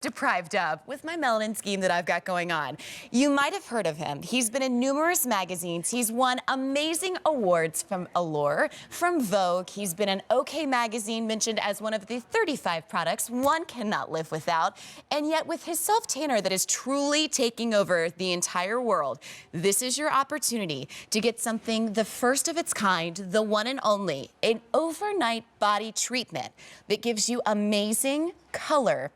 deprived of with my melanin scheme that I've got going on. You might have heard of him. He's been in numerous magazines. He's won amazing awards from Allure, from Vogue. He's been in OK Magazine, mentioned as one of the 35 products one cannot live without. And yet with his self-tanner that is truly taking over the entire world, this is your opportunity to get something the first of its kind, the one and only, an overnight body treatment that gives you amazing color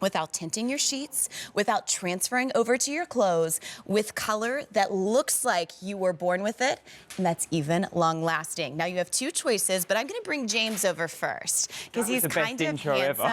without tinting your sheets, without transferring over to your clothes, with color that looks like you were born with it, and that's even long-lasting. Now, you have two choices, but I'm going to bring James over first, because he's kind of handsome.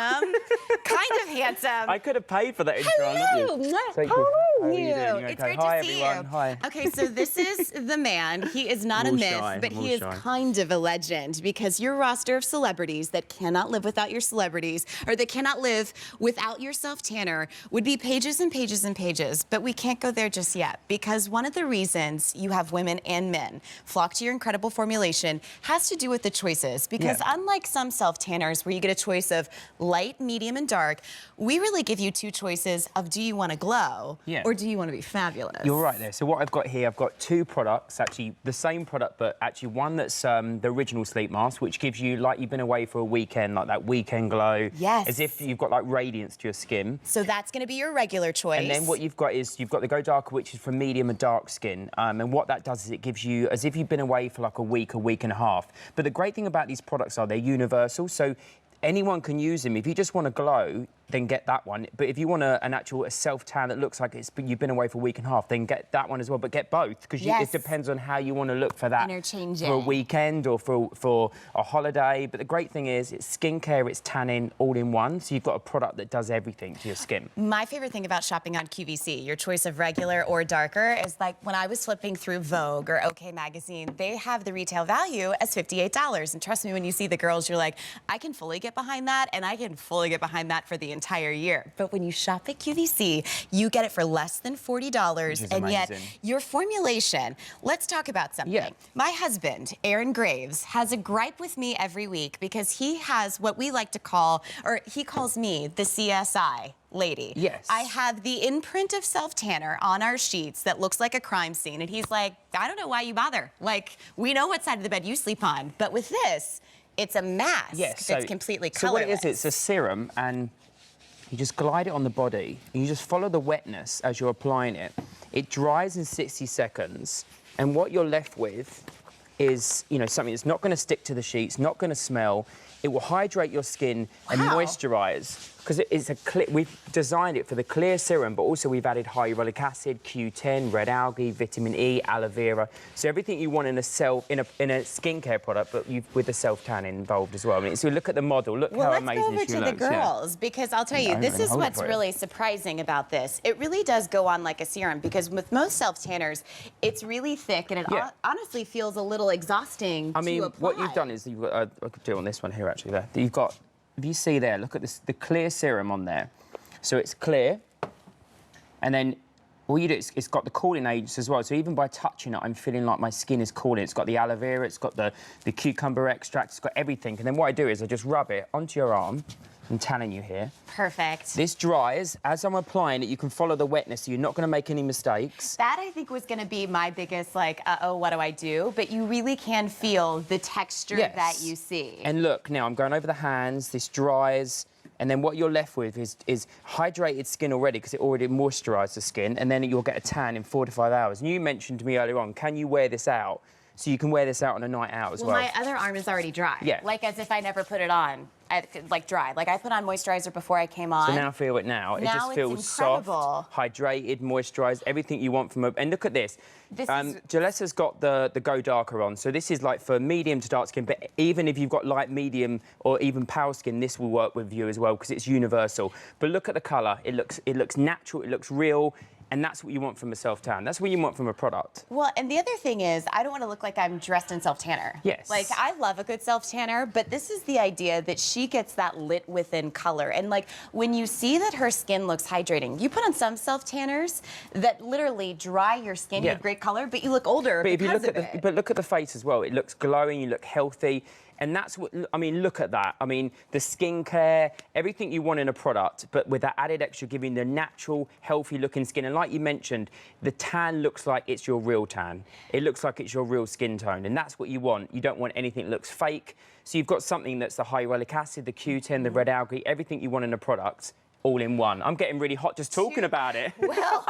I could have paid for that intro. Hello! How are you? It's great to see you. Hi. Okay, so this is the man. He is not a myth, but he is kind of a legend, because your roster of celebrities that cannot live without your celebrities, or that cannot live without your self-tanner, would be pages and pages and pages. But we can't go there just yet, because one of the reasons you have women and men flock to your incredible formulation has to do with the choices. Because unlike some self-tanners where you get a choice of light, medium, and dark, we really give you two choices of, do you want to glow or do you want to be fabulous? You're right there. So what I've got here, I've got two products, actually the same product, but actually one that's the original sleep mask, which gives you like you've been away for a weekend, like that weekend glow. Yes. As if you've got like radiance to your skin. So that's going to be your regular choice. And then what you've got is you've got the Go Darker, which is for medium and dark skin. And what that does is it gives you as if you've been away for like a week and a half. But the great thing about these products are they're universal. So anyone can use them. If you just want to glow, then get that one. But if you want an actual self-tan that looks like you've been away for a week and a half, then get that one as well. But get both, because it depends on how you want to look for that. Interchanging. For a weekend or for a holiday. But the great thing is it's skincare, it's tanning, all in one. So you've got a product that does everything to your skin. My favorite thing about shopping on QVC, your choice of regular or darker, is like when I was flipping through Vogue or OK Magazine, they have the retail value as $58. And trust me, when you see the girls, you're like, I can fully get behind that, and I can fully get behind that for the entire year. But when you shop at QVC, you get it for less than $40, and yet your formulation, let's talk about something. My husband, Aaron Graves, has a gripe with me every week because he has what we like to call, or he calls me the CSI lady. Yes. I have the imprint of self-tanner on our sheets that looks like a crime scene, and he's like, I don't know why you bother. Like, we know what side of the bed you sleep on, but with this, it's a mask that's completely colorless. So what it is, it's a serum, and you just glide it on the body, and you just follow the wetness as you're applying it. It dries in 60 seconds, and what you're left with is, you know, something that's not going to stick to the sheets, not going to smell. It will hydrate your skin and moisturize. Because it's we've designed it for the clear serum, but also we've added hyaluronic acid, Q10, red algae, vitamin E, aloe vera. So everything you want in a skincare product, but with the self-tan involved as well. I mean, so look at the model. Look how amazing she looks. Let's go over to the girls, because I'll tell you, this is what's really surprising about this. It really does go on like a serum, because with most self-tanners, it's really thick, and it honestly feels a little exhausting to apply. What you've done is you've got, I could do it on this one here actually. There, you've got. If you see there, look at this, the clear serum on there. So it's clear, and then all you do is it's got the cooling agents as well. So even by touching it, I'm feeling like my skin is cooling. It's got the aloe vera, it's got the cucumber extract, it's got everything. And then what I do is I just rub it onto your arm. I'm tanning you here. Perfect. This dries. As I'm applying it, you can follow the wetness, so you're not going to make any mistakes. That, I think, was going to be my biggest, like, uh-oh, what do I do? But you really can feel the texture that you see. And look, now I'm going over the hands. This dries. And then what you're left with is hydrated skin already, because it already moisturised the skin, and then you'll get a tan in 4 to 5 hours. And you mentioned to me earlier on, can you wear this out? So you can wear this out on a night out as well. My other arm is already dry. Yeah. Like as if I never put it on. Like dry. Like I put on moisturizer before I came on. So now feel it now. It just feels soft, hydrated, moisturised, everything you want from a... And look at this. Jalessa's got the Go Darker on. So this is like for medium to dark skin, but even if you've got light, medium, or even pale skin, this will work with you as well, because it's universal. But look at the colour. It looks natural, it looks real. And that's what you want from a self-tan. That's what you want from a product. Well, and the other thing is, I don't want to look like I'm dressed in self-tanner. Yes. Like, I love a good self-tanner, but this is the idea that she gets that lit within color. And, like, when you see that her skin looks hydrating, you put on some self-tanners that literally dry your skin, you have great color, but you look older because of it. But look at the face as well. It looks glowing, you look healthy. And that's what, I mean, look at that. I mean, the skincare, everything you want in a product, but with that added extra, giving the natural, healthy looking skin. And like you mentioned, the tan looks like it's your real tan. It looks like it's your real skin tone. And that's what you want. You don't want anything that looks fake. So you've got something that's the hyaluronic acid, the Q10, the red algae, everything you want in a product, all in one. I'm getting really hot just talking about it. Well,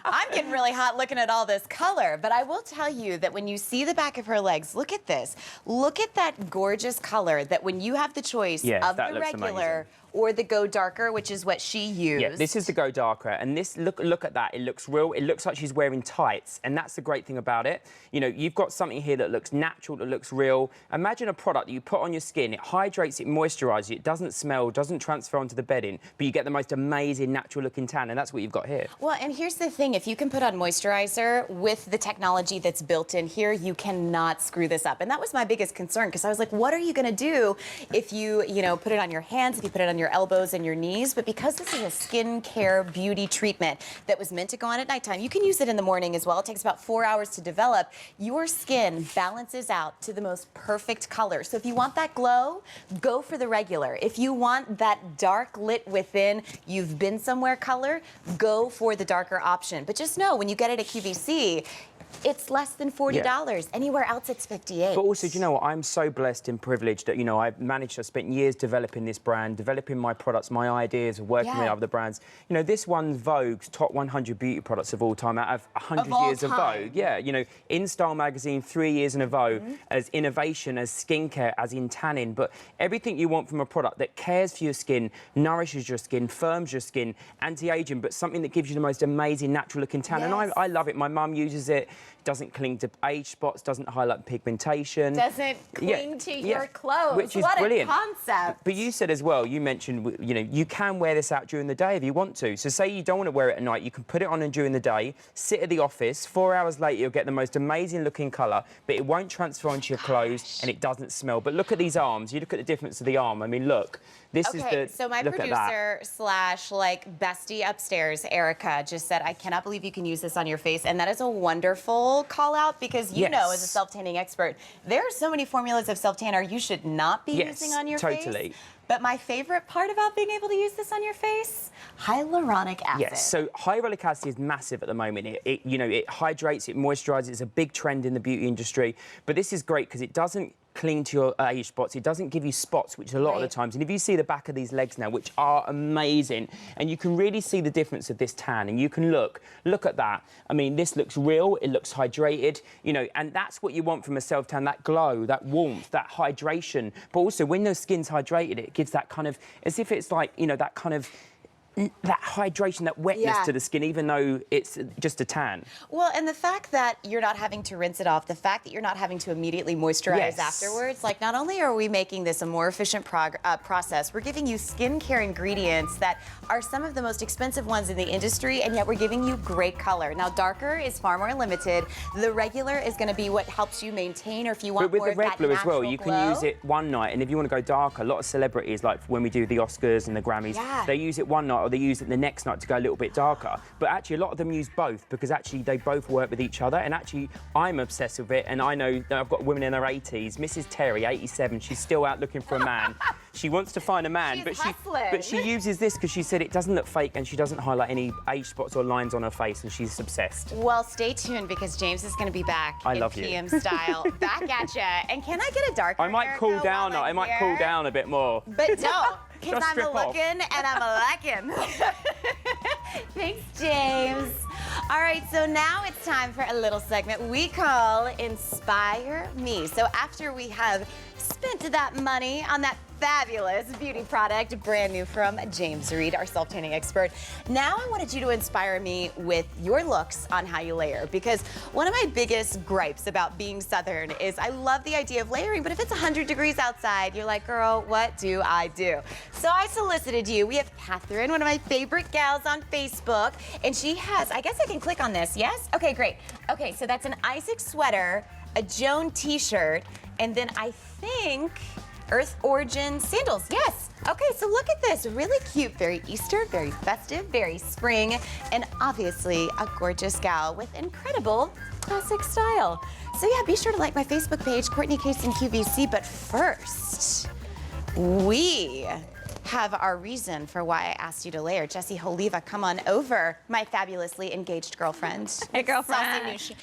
I'm getting really hot looking at all this color, but I will tell you that when you see the back of her legs, look at this. Look at that gorgeous color that when you have the choice of the regular or the Go Darker, which is what she used. Yeah, this is the Go Darker, and this, look at that. It looks real. It looks like she's wearing tights, and that's the great thing about it. You know, you've got something here that looks natural, that looks real. Imagine a product that you put on your skin. It hydrates, it moisturizes, it doesn't smell, doesn't transfer onto the bedding, but you get the most amazing natural-looking tan, and that's what you've got here. Well, and here's the thing. If you can put on moisturizer with the technology that's built in here, you cannot screw this up. And that was my biggest concern, because I was like, what are you going to do if you know, put it on your hands, if you put it on your elbows and your knees? But because this is a skin care beauty treatment that was meant to go on at nighttime, you can use it in the morning as well. It takes about 4 hours to develop. Your skin balances out to the most perfect color. So if you want that glow, go for the regular. If you want that dark lit within, you've been somewhere color, go for the darker option. But just know, when you get it at QVC, it's less than $40. Yeah. Anywhere else, it's $58. But also, do you know what? I'm so blessed and privileged that, you know, I've spent years developing this brand, developing my products, my ideas, working with other brands. You know, this one's Vogue's top 100 beauty products of all time out of 100 years of Vogue. Yeah, you know, in Style magazine, 3 years in a row, as innovation, as skincare, as in tanning. But everything you want from a product that cares for your skin, nourishes your skin, firms your skin, anti-aging, but something that gives you the most amazing natural-looking tan. And I love it. My mum uses it. Doesn't cling to age spots, doesn't highlight pigmentation. Doesn't cling to your clothes. Which is what brilliant. A concept. But you said as well, you mentioned, you know, you can wear this out during the day if you want to. So say you don't want to wear it at night, you can put it on during the day, sit at the office, 4 hours later you'll get the most amazing looking colour, but it won't transfer onto your clothes and it doesn't smell. But look at these arms, you look at the difference of the arm. I mean, look, this is the, so my producer slash like bestie upstairs, Erica, just said, I cannot believe you can use this on your face. And that is a wonderful call out, because you know, as a self-tanning expert, there are so many formulas of self-tanner you should not be using on your face. But my favorite part about being able to use this on your face, hyaluronic acid. Yes, so hyaluronic acid is massive at the moment. You know, it hydrates, it moisturizes. It's a big trend in the beauty industry. But this is great because it doesn't cling to your age spots. It doesn't give you spots, which a lot of the times. And if you see the back of these legs now, which are amazing, and you can really see the difference of this tan, and you can look at that. I mean, this looks real, it looks hydrated, you know, and that's what you want from a self-tan, that glow, that warmth, that hydration. But also, when the skin's hydrated, it gives that kind of, as if it's like, you know, that kind of, that hydration, that wetness to the skin, even though it's just a tan. Well, and the fact that you're not having to rinse it off, the fact that you're not having to immediately moisturize afterwards, like, not only are we making this a more efficient process, we're giving you skincare ingredients that are some of the most expensive ones in the industry, and yet we're giving you great color. Now, darker is far more limited. The regular is going to be what helps you maintain, or if you want more of that natural glow. But with the regular as well, you can use it one night, and if you want to go darker, a lot of celebrities, like when we do the Oscars and the Grammys, they use it one night, or they use it the next night to go a little bit darker. But actually, a lot of them use both, because actually they both work with each other. And actually, I'm obsessed with it. And I know that I've got women in their 80s. Mrs. Terry, 87, she's still out looking for a man. She wants to find a man, but she uses this because she said it doesn't look fake and she doesn't highlight any age spots or lines on her face, and she's obsessed. Well, stay tuned, because James is going to be back in PM style, back at ya. And can I get a darker? I might cool down. I might cool down a bit more. But don't. Because I'm a-looking and I'm a-lacking. Thanks, James. All right, so now it's time for a little segment we call Inspire Me. So after we have spent that money on that fabulous beauty product, brand new from James Reed, our self-tanning expert, now I wanted you to inspire me with your looks on how you layer, because one of my biggest gripes about being Southern is I love the idea of layering, but if it's 100 degrees outside, you're like, girl, what do I do? So I solicited you. We have Catherine, one of my favorite gals on Facebook, and she has, I guess I can click on this, yes? Okay, great. Okay, so that's an Isaac sweater, a Joan t-shirt, and then I think Earth Origin sandals. Yes. Okay, so look at this. Really cute, very Easter, very festive, very spring, and obviously a gorgeous gal with incredible classic style. So yeah, be sure to like my Facebook page, Courtney Case and QVC. But first, we have our reason for why I asked you to layer. Jessie Holiva, come on over, my fabulously engaged girlfriend. Hey, girlfriend. Saucy new